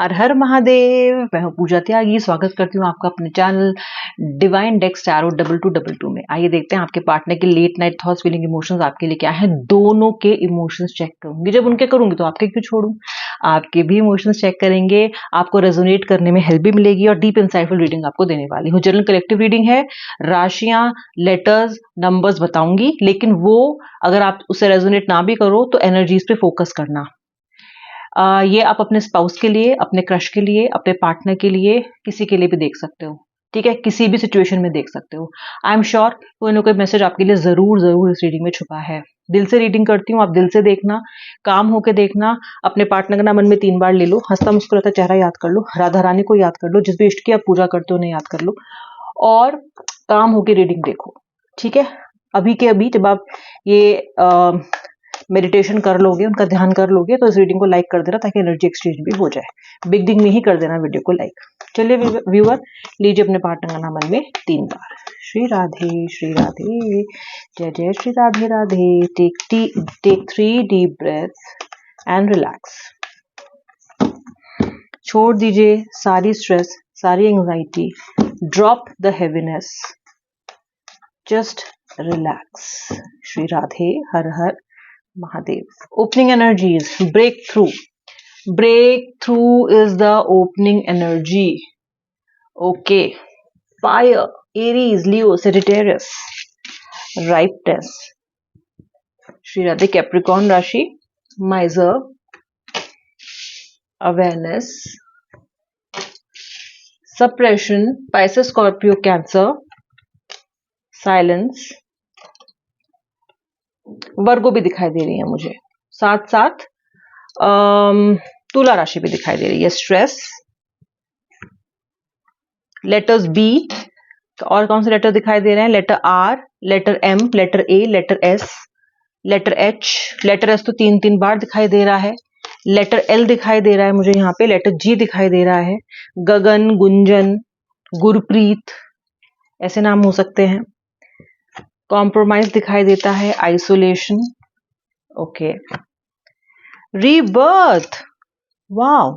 हर हर महादेव। मैं हूं पूजा त्यागी, स्वागत करती हूँ आपका अपने चैनल डिवाइन डेक्स टैरो 2222 में। आइए देखते हैं आपके पार्टनर के late night thoughts, feeling, emotions आपके लिए क्या है। दोनों के इमोशंस चेक करूंगी, जब उनके करूंगी तो आपके क्यों छोड़ूं। आपके भी इमोशंस चेक करेंगे, आपको रेजोनेट करने में हेल्प भी मिलेगी और डीप इंसाइटफुल रीडिंग आपको देने वाली हूँ। जनरल कलेक्टिव रीडिंग है, राशियां, लेटर्स, नंबर्स बताऊंगी, लेकिन वो अगर आप उससे रेजोनेट ना भी करो तो एनर्जीज पे फोकस करना। ये आप अपने स्पाउस के लिए, अपने क्रश के लिए, अपने पार्टनर के लिए, किसी के लिए भी देख सकते हो। ठीक है, किसी भी सिचुएशन में देख सकते हो। आई एम श्योर कोई ना कोई मैसेज आपके लिए जरूर जरूर इस रीडिंग में छुपा है। दिल से रीडिंग करती हूँ, आप दिल से देखना, काम होके देखना। अपने पार्टनर का नाम मन में 3 बार ले लो, हंसता मुस्कुराता चेहरा याद कर लो, राधा रानी को याद कर लो, जिस भी इष्ट की आप पूजा करते हो उन्हें याद कर लो और काम होके रीडिंग देखो। ठीक है, अभी के अभी जब आप ये मेडिटेशन कर लोगे, उनका ध्यान कर लोगे, तो इस रीडिंग को लाइक कर देना ताकि एनर्जी एक्सचेंज भी हो जाए। बिगनिंग में ही कर देना वीडियो को लाइक। चलिए व्यूअर, लीजिए अपने पार्टनर का नाम मन में 3 बार। श्री राधे, जय जय Shri Radhe Radhe. Take 3 deep breath and relax. छोड़ दीजिए सारी स्ट्रेस, सारी anxiety, drop the heaviness, just relax. Shri Radhe, हर हर Mahadev. Opening energies, breakthrough. Breakthrough is the opening energy. Okay. Fire, Aries, Leo, Sagittarius. Ripeness. Shri Radhe, Capricorn Rashi. Miser. Awareness. Suppression. Pisces, Scorpio, Cancer. Silence. वर्गो भी दिखाई दे रही है मुझे, साथ साथ तुला राशि भी दिखाई दे रही है। स्ट्रेस। लेटर्स बी, और कौन से लेटर दिखाई दे रहे हैं? Letter R, letter M, letter A, letter S, letter H. Letter S तो 3 बार दिखाई दे रहा है। लेटर एल दिखाई दे रहा है मुझे यहाँ पे। लेटर जी दिखाई दे रहा है। गगन, गुंजन, गुरप्रीत, ऐसे नाम हो सकते हैं। कॉम्प्रोमाइज दिखाई देता है। Isolation. Okay. Rebirth, wow,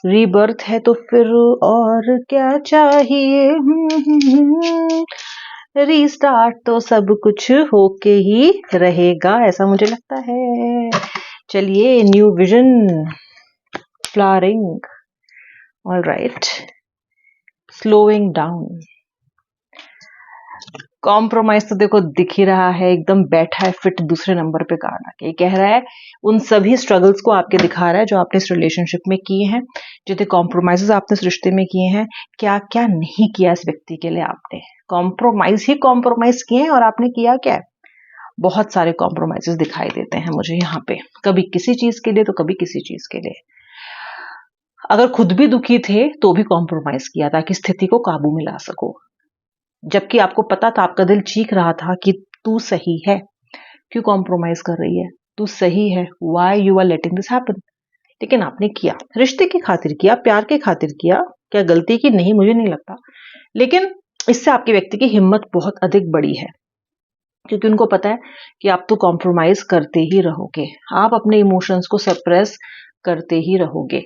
rebirth है तो फिर और क्या चाहिए। रीस्टार्ट तो सब कुछ होके ही रहेगा, ऐसा मुझे लगता है। चलिए, new vision, flowering, alright, slowing down. Compromise तो देखो दिख ही रहा है, एकदम बैठा है फिट दूसरे नंबर पे कार्ड आके। कह रहा है उन सभी स्ट्रगल्स को आपके दिखा रहा है जो आपने इस रिलेशनशिप में किए हैं, जितने कॉम्प्रोमाइजेस आपने इस रिश्ते में किए हैं, क्या क्या नहीं किया इस व्यक्ति के लिए आपने। कॉम्प्रोमाइज ही कॉम्प्रोमाइज किए हैं और आपने किया क्या है? बहुत सारे कॉम्प्रोमाइजेस दिखाई देते हैं मुझे यहाँ पे, कभी किसी चीज के लिए तो कभी किसी चीज के लिए। अगर खुद भी दुखी थे तो भी कॉम्प्रोमाइज किया ताकि स्थिति को काबू में ला सको, जबकि आपको पता था, आपका दिल चीख रहा था कि तू सही है, क्यों कॉम्प्रोमाइज कर रही है, तू सही है, why you are letting this happen. लेकिन आपने किया, रिश्ते की खातिर किया, प्यार के खातिर किया। क्या गलती की? नहीं, मुझे नहीं लगता। लेकिन इससे आपके व्यक्ति की हिम्मत बहुत अधिक बड़ी है, क्योंकि उनको पता है कि आप तो कॉम्प्रोमाइज करते ही रहोगे, आप अपने इमोशंस को सप्रेस करते ही रहोगे।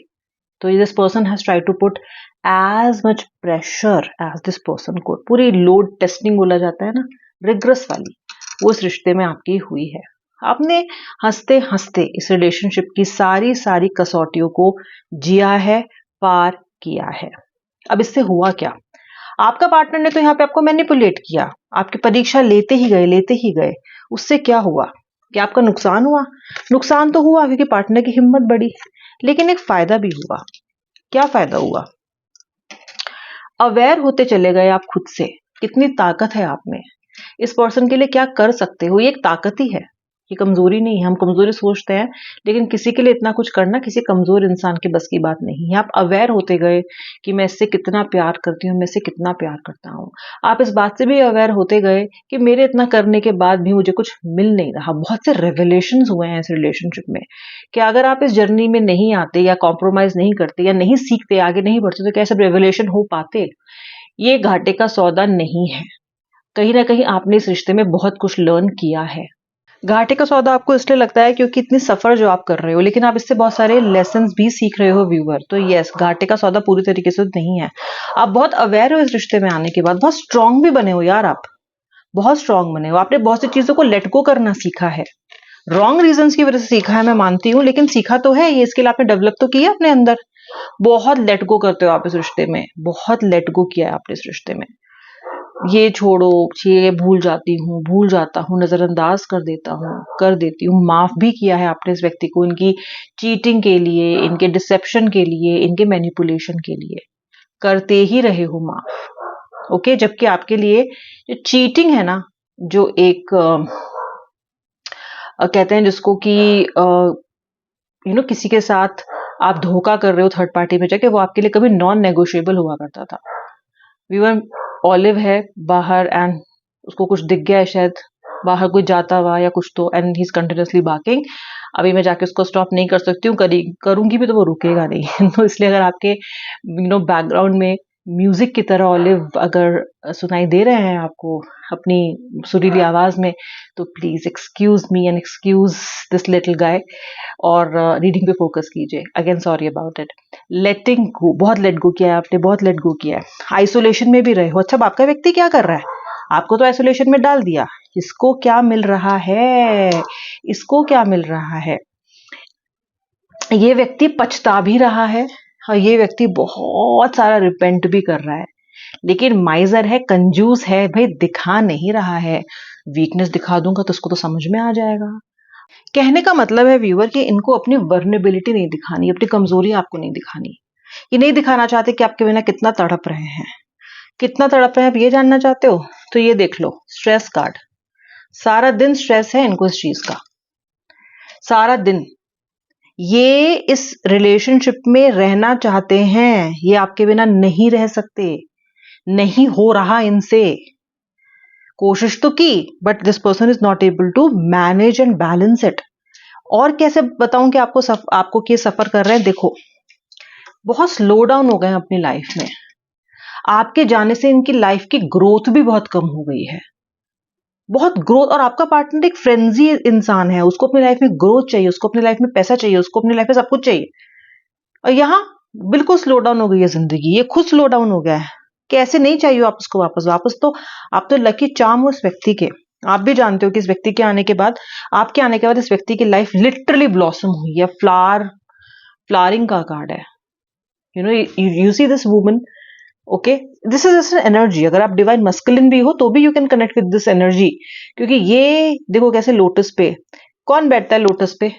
तो this person has try to put as much pressure as this person को। पूरी लोड टेस्टिंग बोला जाता है ना, रिग्रेस वाली, वो इस रिश्ते में आपकी हुई है। आपने हंसते हंसते इस रिलेशनशिप की सारी सारी कसौटियों को जिया है, पार किया है। अब इससे हुआ क्या? आपका पार्टनर ने तो यहाँ पे आपको मैनिपुलेट किया, आपकी परीक्षा लेते ही गए। उससे क्या हुआ? क्या आपका नुकसान हुआ? नुकसान तो हुआ क्योंकि पार्टनर की हिम्मत बढ़ी, लेकिन एक फायदा भी हुआ। क्या फायदा हुआ? अवेयर होते चले गए आप खुद से, कितनी ताकत है आप में, इस पर्सन के लिए क्या कर सकते हो। ये एक ताकत ही है, ये कमजोरी नहीं है। हम कमजोरी सोचते हैं, लेकिन किसी के लिए इतना कुछ करना किसी कमजोर इंसान के बस की बात नहीं है। आप अवेयर होते गए कि मैं इससे कितना प्यार करती हूँ, मैं इससे कितना प्यार करता हूँ। आप इस बात से भी अवेयर होते गए कि मेरे इतना करने के बाद भी मुझे कुछ मिल नहीं रहा। बहुत से रेवलेशंस हुए हैं इस रिलेशनशिप में कि अगर आप इस जर्नी में नहीं आते या कॉम्प्रोमाइज नहीं करते या नहीं सीखते, आगे नहीं बढ़ते, तो क्या सब रेवलेशन हो पाते? ये घाटे का सौदा नहीं है। कहीं ना कहीं आपने इस रिश्ते में बहुत कुछ लर्न किया है। घाटे का सौदा आपको इसलिए लगता है क्योंकि इतनी सफर जो आप कर रहे हो, लेकिन आप इससे बहुत सारे लेसन्स भी सीख रहे हो व्यूअर। तो यस, घाटे का सौदा पूरी तरीके से नहीं है। आप बहुत अवेयर हो इस रिश्ते में आने के बाद, बहुत स्ट्रांग भी बने हो यार, आप बहुत स्ट्रांग बने हो। आपने बहुत सी चीजों को लेट गो करना सीखा है। रॉन्ग रीजंस की वजह से सीखा है, मैं मानती हूँ, लेकिन सीखा तो है। ये स्किल आपने डेवलप तो किया अपने अंदर। बहुत लेट गो करते हो आप इस रिश्ते में, बहुत लेट गो किया है आपने इस रिश्ते में। ये छोड़ो, ये भूल जाती हूँ, भूल जाता हूँ, नजरअंदाज कर देता हूँ, कर देती हूँ। माफ भी किया है आपने इस व्यक्ति को, इनकी चीटिंग के लिए, इनके डिसेप्शन के लिए, इनके मैनिपुलेशन के लिए करते ही रहे हो माफ। ओके, जबकि आपके लिए जो चीटिंग है ना, जो एक कहते हैं जिसको कि किसी के साथ आप धोखा कर रहे हो थर्ड पार्टी में जाके, वो आपके लिए कभी नॉन नेगोशिएबल हुआ करता था। व्यूअर, ऑलिव है बाहर एंड उसको कुछ दिख गया है शायद, बाहर कोई जाता हुआ या कुछ तो, and he is continuously barking. अभी मैं जाके उसको स्टॉप नहीं कर सकती हूँ, करूंगी भी तो वो रुकेगा नहीं। तो इसलिए अगर आपके बैकग्राउंड में म्यूजिक की तरह ऑलिव अगर सुनाई दे रहे हैं आपको अपनी सुरीली आवाज में, तो please excuse me and excuse this little guy, और रीडिंग पे फोकस कीजिए। Again sorry about it. Letting go, बहुत लेट गो किया है आपने, बहुत लेट गो किया है। आइसोलेशन में भी रहे हो। अच्छा, आपका व्यक्ति क्या कर रहा है? आपको तो आइसोलेशन में डाल दिया। इसको क्या मिल रहा है? इसको क्या मिल रहा है? ये व्यक्ति पछता भी रहा है और ये व्यक्ति बहुत सारा रिपेंट भी कर रहा है, लेकिन माइजर है, कंजूस है भाई, दिखा नहीं रहा है। वीकनेस दिखा दूंगा तो उसको तो समझ में आ जाएगा। कहने का मतलब है व्यूअर कि इनको अपनी वर्नेबिलिटी नहीं दिखानी, अपनी कमजोरी आपको नहीं दिखानी। ये नहीं दिखाना चाहते कि आपके बिना कितना तड़प रहे हैं, कितना तड़प रहे हैं। आप ये जानना चाहते हो तो ये देख लो, स्ट्रेस कार्ड। सारा दिन स्ट्रेस है इनको इस चीज का, सारा दिन। ये इस रिलेशनशिप में रहना चाहते हैं, ये आपके बिना नहीं रह सकते, नहीं हो रहा इनसे। कोशिश तो की, but this person is not able to manage and balance it. और कैसे बताऊं कि आपको कि सफर कर रहे हैं? देखो, बहुत स्लो डाउन हो गए हैं अपनी लाइफ में। आपके जाने से इनकी लाइफ की ग्रोथ भी बहुत कम हो गई है, बहुत ग्रोथ। और आपका पार्टनर एक फ्रेंजी इंसान है, उसको अपनी लाइफ में ग्रोथ चाहिए, उसको अपनी लाइफ में पैसा चाहिए, उसको अपनी लाइफ में सब कुछ चाहिए। और यहाँ बिल्कुल स्लो डाउन हो गई है जिंदगी, ये खुद स्लो डाउन हो गया है। कैसे नहीं चाहिए आप उसको वापस तो आप तो लकी चार्म हो इस व्यक्ति के। आप भी जानते हो कि इस व्यक्ति के आने के बाद, आपके आने के बाद इस व्यक्ति की लाइफ लिटरली ब्लॉसम हुई है। फ्लावरिंग का कार्ड है। You see this woman, okay, this is just energy. अगर आप डिवाइन मस्कुलिन भी हो तो भी you can connect with this energy, क्योंकि ये देखो कैसे लोटस पे कौन बैठता है, लोटस पे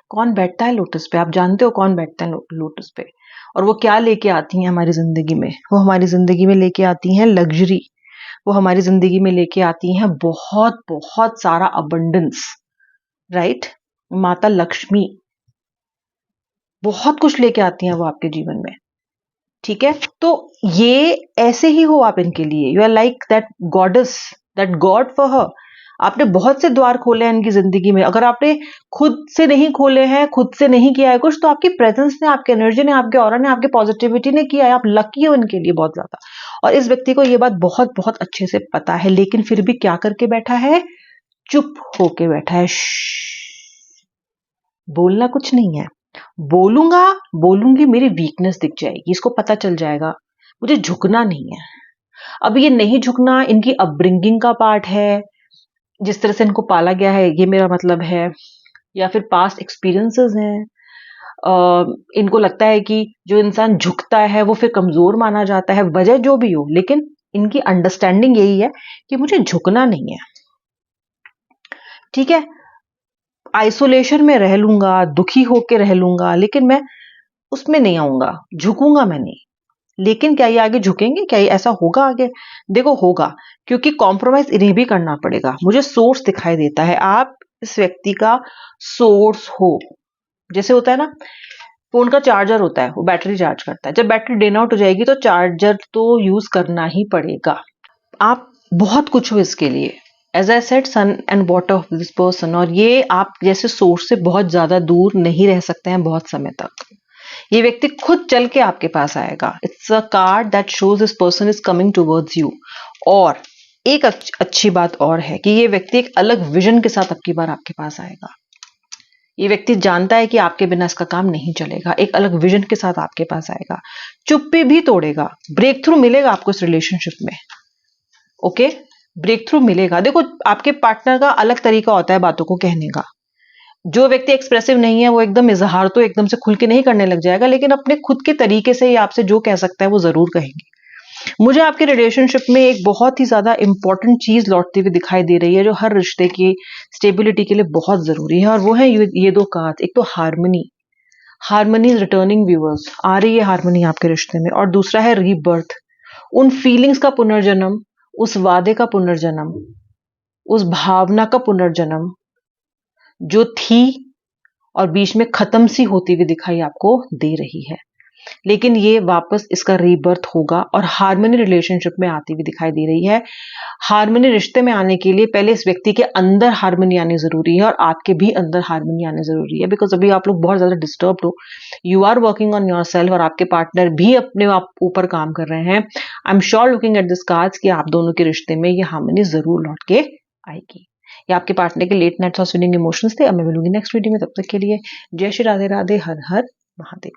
कौन बैठता है, लोटस पे आप जानते हो कौन बैठता है लोटस पे। और वो क्या लेके आती हैं हमारी जिंदगी में? वो हमारी जिंदगी में लेके आती हैं लग्जरी, वो हमारी जिंदगी में लेके आती हैं बहुत बहुत सारा अबंडेंस, राइट? माता लक्ष्मी बहुत कुछ लेके आती हैं वो आपके जीवन में, ठीक है? तो ये ऐसे ही हो आप इनके लिए। You are like that goddess, that god for her. आपने बहुत से द्वार खोले हैं इनकी जिंदगी में। अगर आपने खुद से नहीं खोले हैं, खुद से नहीं किया है कुछ, तो आपकी प्रेजेंस ने, आपकी एनर्जी ने, आपके ऑरा ने, आपके पॉजिटिविटी ने किया है। आप लकी हो इनके लिए बहुत ज्यादा। और इस व्यक्ति को ये बात बहुत बहुत अच्छे से पता है, लेकिन फिर भी क्या करके बैठा है? चुप होके बैठा है। बोलना कुछ नहीं है। बोलूंगी मेरी वीकनेस दिख जाएगी, इसको पता चल जाएगा। मुझे झुकना नहीं है। अब ये नहीं झुकना इनकी अपब्रिंगिंग का पार्ट है, जिस तरह से इनको पाला गया है, ये मेरा मतलब है, या फिर पास्ट एक्सपीरियंसेस हैं। इनको लगता है कि जो इंसान झुकता है वो फिर कमजोर माना जाता है, वजह जो भी हो, लेकिन इनकी अंडरस्टैंडिंग यही है कि मुझे झुकना नहीं है, ठीक है? आइसोलेशन में रह लूंगा, दुखी होके रह लूंगा, लेकिन मैं उसमें नहीं आऊंगा, झुकूंगा मैं नहीं। लेकिन क्या ये आगे झुकेंगे? क्या ये ऐसा होगा आगे? देखो होगा, क्योंकि कॉम्प्रोमाइज इन्हें भी करना पड़ेगा। मुझे सोर्स दिखाई देता है, आप इस व्यक्ति का सोर्स हो। जैसे होता है ना, फोन का चार्जर होता है, वो बैटरी चार्ज करता है। जब बैटरी ड्रेन आउट हो जाएगी तो चार्जर तो यूज करना ही पड़ेगा। आप बहुत कुछ हो इसके लिए, as I said, sun and water of this person. और ये आप जैसे सोर्स से बहुत ज्यादा दूर नहीं रह सकते हैं बहुत समय तक। ये व्यक्ति खुद चल के आपके पास आएगा। It's a card that shows this person is coming towards you. और एक अच्छी बात और है कि ये व्यक्ति एक अलग विजन के साथ अब की बार आपके पास आएगा। ये व्यक्ति जानता है कि आपके बिना इसका काम नहीं चलेगा, एक अलग विजन के साथ आपके पास आएगा, चुप्पी भी तोड़ेगा, ब्रेक थ्रू मिलेगा आपको इस रिलेशनशिप में। ओके, ब्रेक थ्रू मिलेगा। देखो, आपके पार्टनर का अलग तरीका होता है बातों को कहने का। जो व्यक्ति एक्सप्रेसिव नहीं है वो एकदम इजहार तो एकदम से खुल के नहीं करने लग जाएगा, लेकिन अपने खुद के तरीके से ही आपसे जो कह सकता है वो जरूर कहेंगे। मुझे आपके रिलेशनशिप में एक बहुत ही ज्यादा इंपॉर्टेंट चीज लौटती हुई दिखाई दे रही है, जो हर रिश्ते की स्टेबिलिटी के लिए बहुत जरूरी है, और वो है ये दो कार्ड। एक तो harmony, harmony is returning viewers, आ रही है हार्मनी आपके रिश्ते में। और दूसरा है रीबर्थ, उन फीलिंग्स का पुनर्जन्म, उस वादे का पुनर्जन्म, उस भावना का पुनर्जन्म जो थी और बीच में खत्म सी होती हुई दिखाई आपको दे रही है, लेकिन ये वापस इसका रीबर्थ होगा और हार्मनी रिलेशनशिप में आती हुई दिखाई दे रही है। हार्मनी रिश्ते में आने के लिए पहले इस व्यक्ति के अंदर हार्मनी आनी जरूरी है और आपके भी अंदर हार्मनी आनी जरूरी है, बिकॉज अभी आप लोग बहुत ज्यादा डिस्टर्ब हो, you are working on yourself, और आपके पार्टनर भी अपने आप ऊपर काम कर रहे हैं। I am sure looking at this cards कि आप दोनों के रिश्ते में ये हार्मनी जरूर लौट के आएगी। ये आपके पार्टनर के लेट नाइट्स और स्विनिंग इमोशंस थे। अब मैं मिलूंगी नेक्स्ट वीडियो में, तब तक के लिए जय श्री राधे राधे, हर हर महादेव।